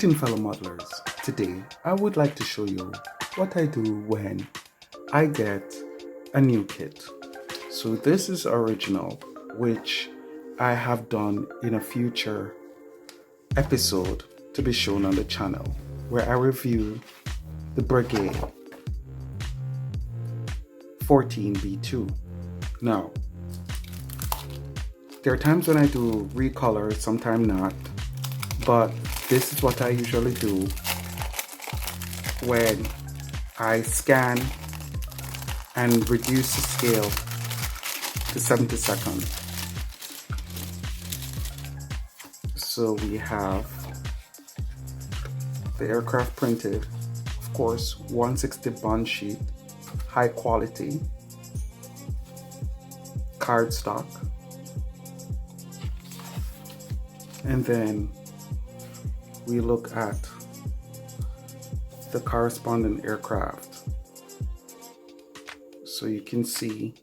Greeting fellow modelers. Today I would like to show you what I do when I get a new kit. So this is original, which I have done in a future episode to be shown on the channel, where I review the Brigade 14B2. Now, there are times when I do recolors, sometimes not, but this is what I usually do when I scan and reduce the scale to 70 seconds. So we have the aircraft printed, of course, 160 bond sheet, high quality, cardstock, and then we look at the corresponding aircraft. So you can see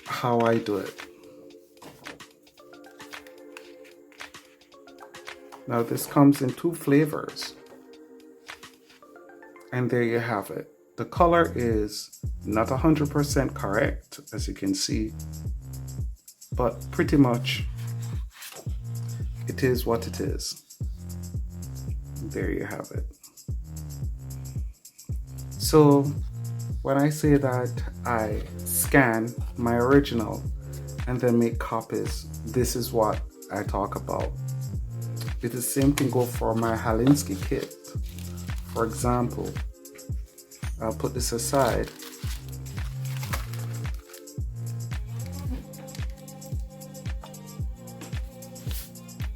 how I do it. Now this comes in two flavors, and there you have it. The color is not 100% correct, as you can see, but pretty much it is what it is. There you have it. So when I say that I scan my original and then make copies, this is what I talk about. The same can go for my Halinsky kit. For example, I'll put this aside.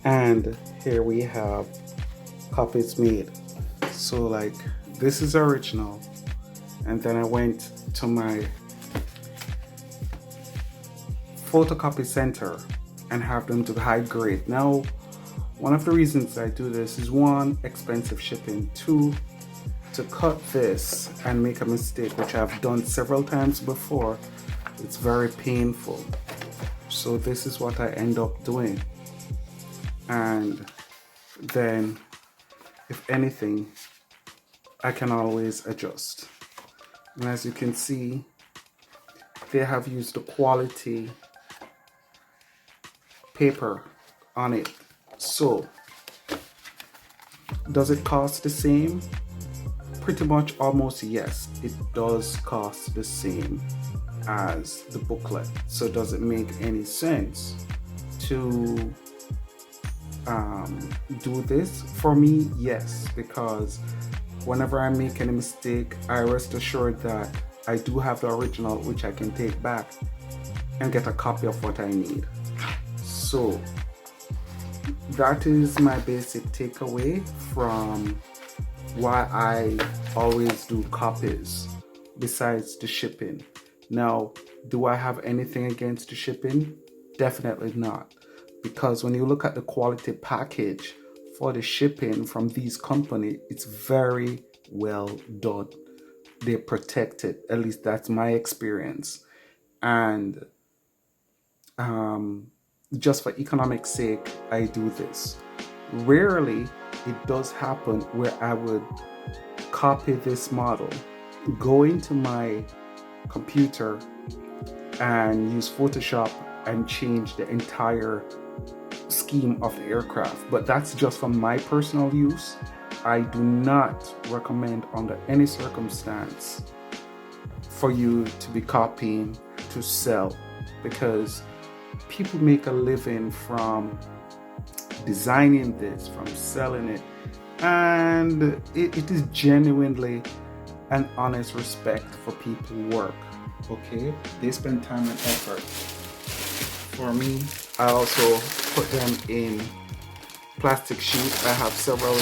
And here we have copies made. So like this is original, and then I went to my photocopy center and have them to high grade. Now, one of the reasons I do this is one, expensive shipping, two, to cut this and make a mistake, which I've done several times before, it's very painful. So this is what I end up doing. And then if anything, I can always adjust. And as you can see, they have used the quality paper on it. So does it cost the same? Pretty much almost yes, it does cost the same as the booklet. So does it make any sense to do this? For me, yes, because whenever I make any mistake, I rest assured that I do have the original, which I can take back and get a copy of what I need. So that is my basic takeaway from why I always do copies besides the shipping. Now, do I have anything against the shipping? Definitely not. Because when you look at the quality package for the shipping from these companies, it's very well done. They protect it, at least that's my experience. And just for economic sake, I do this. Rarely it does happen where I would copy this model, go into my computer and use Photoshop and change the entire scheme of the aircraft. But that's just for my personal use. I do not recommend under any circumstance for you to be copying to sell, because people make a living from designing this, from selling it, and it is genuinely an honest respect for people who work. Okay, they spend time and effort. For me, I also put them in plastic sheets. I have several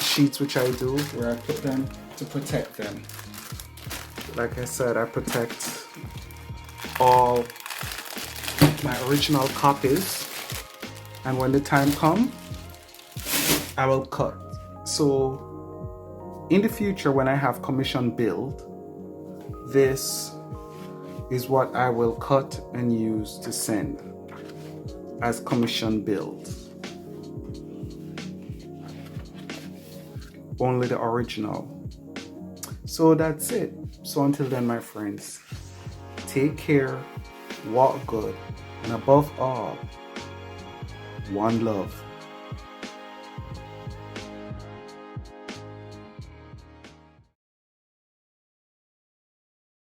sheets which I do where I put them to protect them. Like I said, I protect all my original copies, and when the time comes, I will cut. So in the future, when I have commission build, this is what I will cut and use to send. as commission built. Only the original. So that's it. So until then, my friends, take care, walk good, and above all, one love.